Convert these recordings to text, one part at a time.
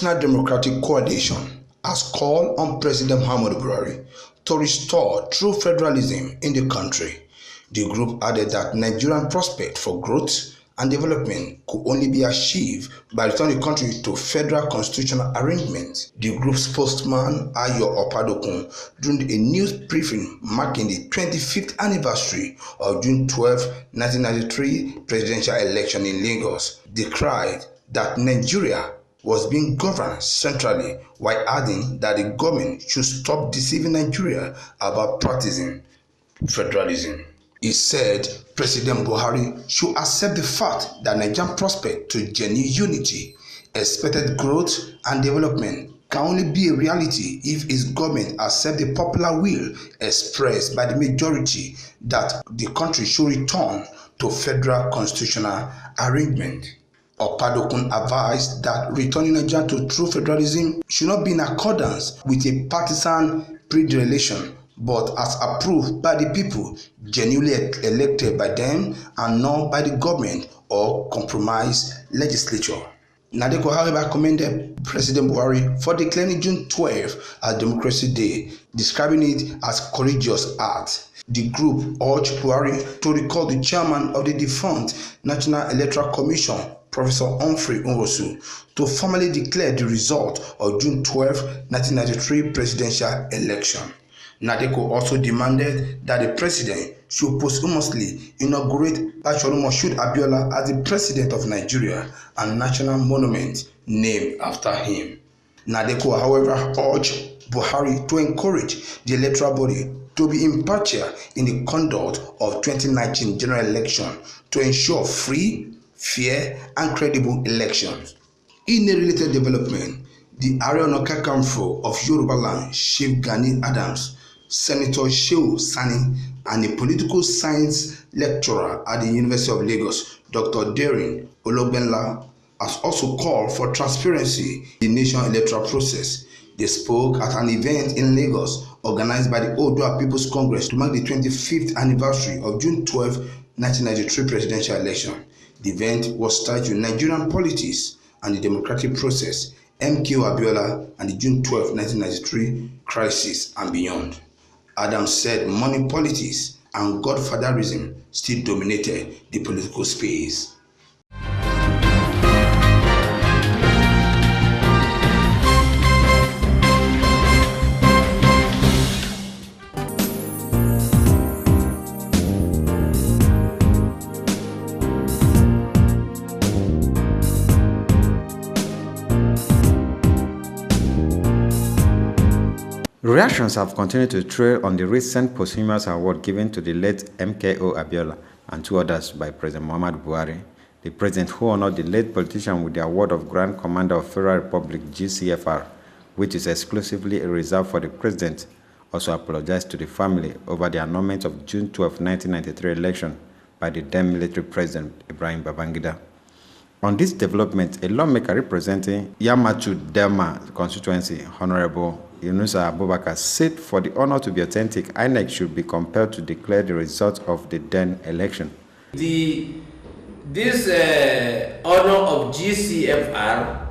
National Democratic Coalition has called on President Muhammadu Buhari to restore true federalism in the country. The group added that Nigerian prospect for growth and development could only be achieved by returning the country to federal constitutional arrangements. The group's spokesman, Ayo Opadokun, during a news briefing marking the 25th anniversary of June 12, 1993 presidential election in Lagos, decried that Nigeria was being governed centrally, while adding that the government should stop deceiving Nigeria about practicing federalism. He said President Buhari should accept the fact that Nigerian prospect to genuine unity, expected growth and development can only be a reality if his government accepts the popular will expressed by the majority that the country should return to federal constitutional arrangement. Opadokun advised that returning Nigeria to true federalism should not be in accordance with a partisan predilection, but as approved by the people, genuinely elected by them and not by the government or compromised legislature. Nadeko, however, commended President Buhari for declaring June 12 as Democracy Day, describing it as courageous act. The group urged Buhari to recall the chairman of the defunct National Electoral Commission, Professor Humphrey Nwosu, to formally declare the result of June 12, 1993 presidential election. Nadeko also demanded that the president should posthumously inaugurate Bashorun Moshood Abiola as the president of Nigeria and national monument named after him. Nadeko, however, urged Buhari to encourage the electoral body to be impartial in the conduct of 2019 general election to ensure free, fair, and credible elections. In a related development, the Ààrẹ Ọ̀nà Kakanfò of Yoruba land, Chief Gani Adams, Senator Shehu Sani, and a political science lecturer at the University of Lagos, Dr. Darin Ologbenla, has also called for transparency in the national electoral process. They spoke at an event in Lagos organized by the Oodua People's Congress to mark the 25th anniversary of June 12, 1993 presidential election. The event was titled Nigerian Politics and the Democratic Process, MKO Abiola and the June 12, 1993 Crisis and Beyond. Adams said money politics and godfatherism still dominated the political space. Reactions have continued to trail on the recent posthumous award given to the late MKO Abiola and two others by President Muhammadu Buhari. The president who honored the late politician with the award of Grand Commander of Federal Republic GCFR, which is exclusively reserved for the president, also apologized to the family over the annulment of June 12, 1993 election by the then military president Ibrahim Babangida. On this development, a lawmaker representing Yamachu Delma constituency, Honorable Yunusa Abubakar, said for the honor to be authentic, INEC should be compelled to declare the results of the then election. This honor of GCFR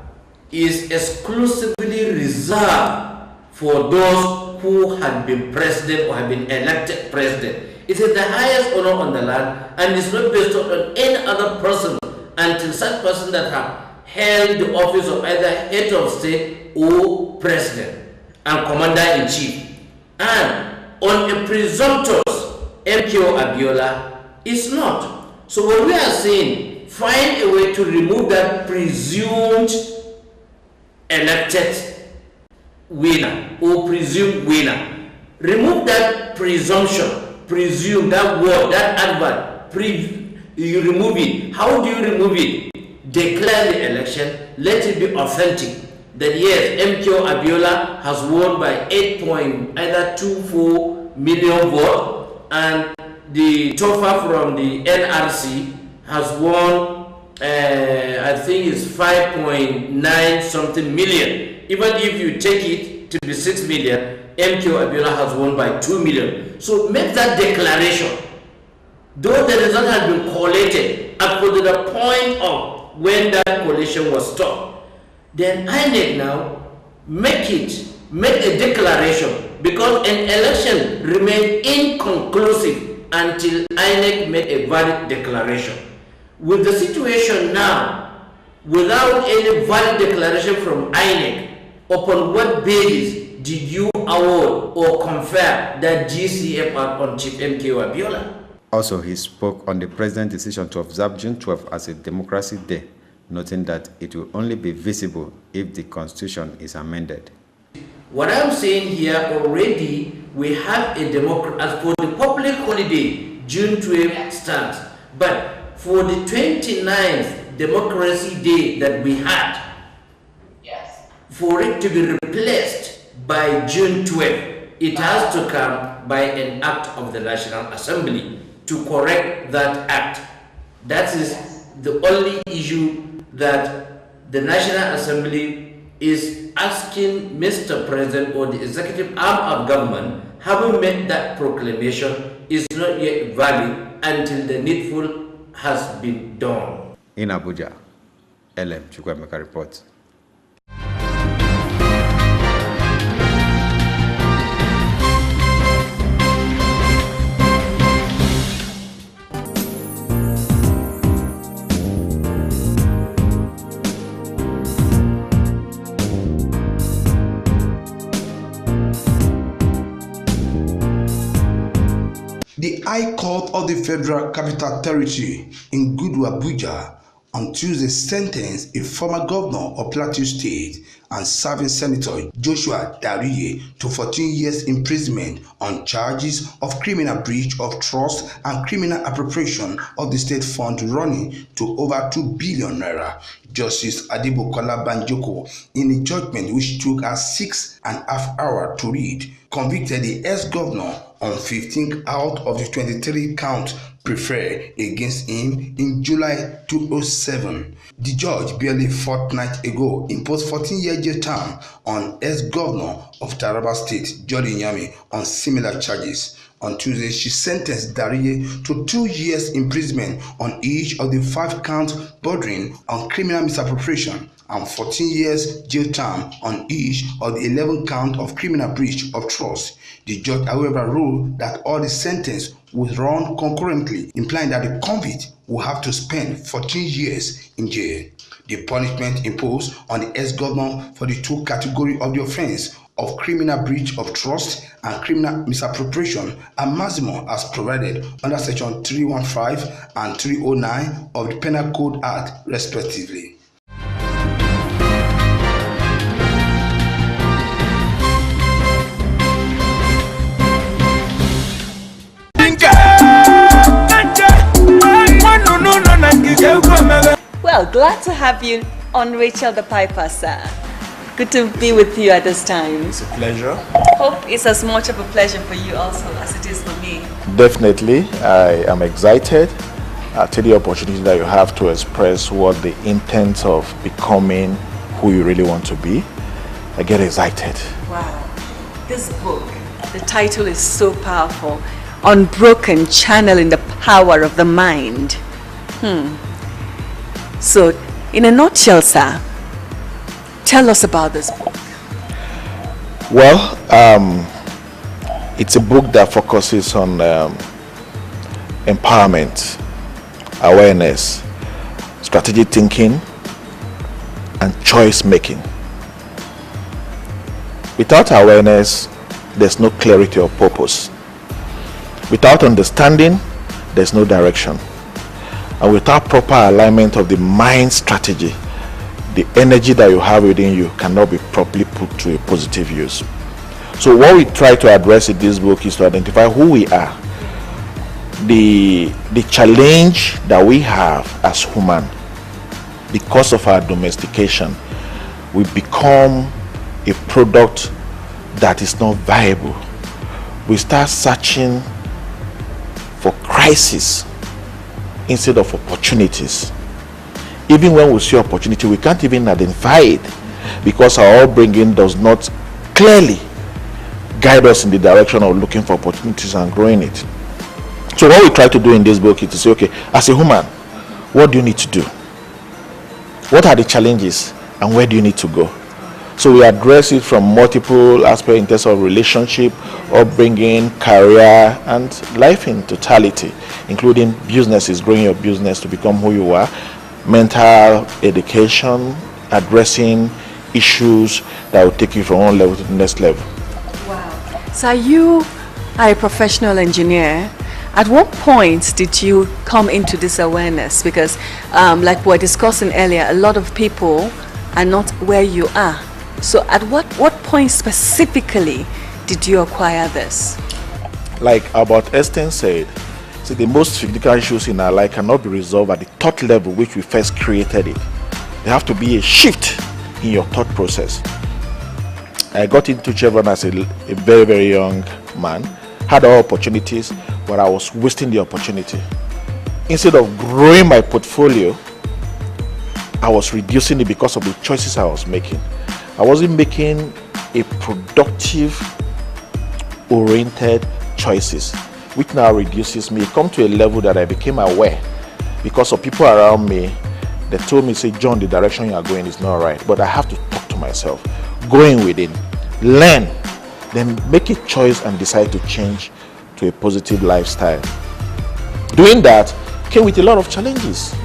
is exclusively reserved for those who had been president or have been elected president. It is the highest honor on the land and is not bestowed on any other person until such person that have held the office of either head of state or president and commander-in-chief. And on a presumptuous MKO Abiola is not. So what we are saying, find a way to remove that presumed elected winner or presumed winner. Remove that presumption, presume, that word, that advert, you remove it. How do you remove it? Declare the election, let it be authentic. That yes, MKO Abiola has won by 8.24 million votes, and the TOFA from the NRC has won, I think it's 5.9 something million. Even if you take it to be 6 million, MKO Abiola has won by 2 million. So make that declaration. Though the result has been collated up to the point of when that collation was stopped, then INEC now make a declaration, because an election remained inconclusive until INEC made a valid declaration. With the situation now, without any valid declaration from INEC, upon what basis did you award or confer that GCFR on Chief MKO Abiola? Also, he spoke on the president's decision to observe June 12 as a Democracy Day, noting that it will only be visible if the Constitution is amended. What I'm saying here, already we have a democracy. As for the public holiday, June 12 stands. But for the 29th Democracy Day that we had, for it to be replaced by June 12, it has to come by an act of the National Assembly to correct that act. That is the only issue that the National Assembly is asking Mr. President or the executive arm of government, having made that proclamation, is not yet valid until the needful has been done. In Abuja, LM Chukwemeka reports. The High Court of the Federal Capital Territory in Gudu, Abuja, on Tuesday sentenced a former governor of Plateau State and serving Senator Joshua Dariye to 14 years imprisonment on charges of criminal breach of trust and criminal appropriation of the state fund running to over 2 billion naira. Justice Adibukola Banjoko, in a judgment which took her 6.5 hours to read, convicted the ex-governor on 15 out of the 23 counts preferred against him in July 2007. The judge, barely a fortnight ago, imposed 14-year jail term on ex-governor of Taraba State, Jordan Yami, on similar charges. On Tuesday, she sentenced Dariye to 2 years imprisonment on each of the 5 counts bordering on criminal misappropriation and 14 years jail term on each of the 11 counts of criminal breach of trust. The judge, however, ruled that all the sentence would run concurrently, implying that the convict will have to spend 14 years in jail. The punishment imposed on the ex-governor for the 2 categories of the offense of criminal breach of trust and criminal misappropriation are maximum as provided under Section 315 and 309 of the Penal Code Act, respectively. Well, glad to have you on Rachel the Piper, sir. Good to be with you at this time. It's a pleasure. Hope it's as much of a pleasure for you also as it is for me. Definitely, I am excited to the opportunity that you have to express what the intent of becoming who you really want to be. I get excited. Wow. This book, the title is so powerful. Unbroken, channeling the power of the mind. So, in a nutshell, sir, tell us about this book. Well, it's a book that focuses on empowerment, awareness, strategic thinking, and choice making. Without awareness, there's no clarity of purpose. Without understanding, there's no direction. And without proper alignment of the mind strategy, the energy that you have within you cannot be properly put to a positive use. So what we try to address in this book is to identify who we are, the challenge that we have as human. Because of our domestication, we become a product that is not viable. We start searching for crisis instead of opportunities. Even when we see opportunity, we can't even identify it because our upbringing does not clearly guide us in the direction of looking for opportunities and growing it. So what we try to do in this book is to say, okay, as a human, what do you need to do? What are the challenges and where do you need to go? So we address it from multiple aspects in terms of relationship, upbringing, career, and life in totality, including businesses, growing your business to become who you are, mental education, addressing issues that will take you from one level to the next level. Wow. So you are a professional engineer. At what point did you come into this awareness? Because like we were discussing earlier, a lot of people are not where you are. So at what point specifically did you acquire this? Like Albert Einstein said, see, the most significant issues in our life cannot be resolved at the thought level which we first created it. There have to be a shift in your thought process. I got into Chevron as a very, very young man, had all opportunities, but I was wasting the opportunity. Instead of growing my portfolio, I was reducing it because of the choices I was making. I wasn't making a productive oriented choices, which now reduces me. It come to a level that I became aware because of people around me. They told me, say, John, the direction you are going is not right. But I have to talk to myself, going within, learn, then make a choice and decide to change to a positive lifestyle. Doing that came with a lot of challenges.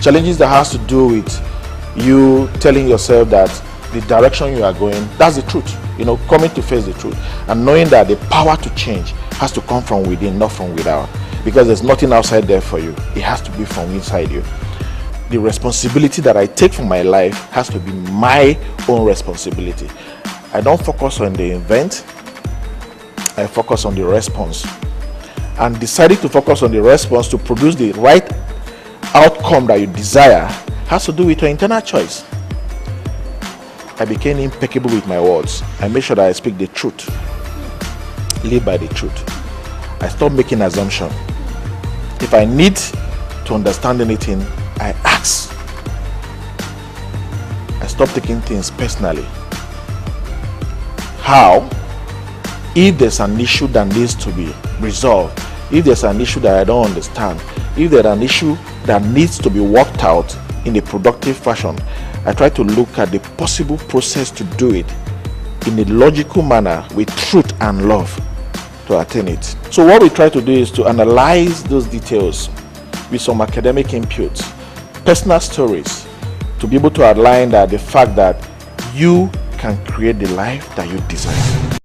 Challenges that has to do with you telling yourself that the direction you are going, that's the truth. You know, coming to face the truth and knowing that the power to change has to come from within, not from without, because there's nothing outside there for you. It has to be from inside you. The responsibility that I take for my life has to be my own responsibility. I don't focus on the event, I focus on the response. And deciding to focus on the response to produce the right outcome that you desire has to do with your internal choice. I became impeccable with my words. I make sure that I speak the truth, live by the truth. I stop making assumptions. If I need to understand anything, I ask. I stop taking things personally. How? If there's an issue that needs to be resolved, if there's an issue that I don't understand, if there's an issue that needs to be worked out in a productive fashion, I try to look at the possible process to do it in a logical manner with truth and love to attain it. So what we try to do is to analyze those details with some academic inputs, personal stories, to be able to outline that the fact that you can create the life that you desire.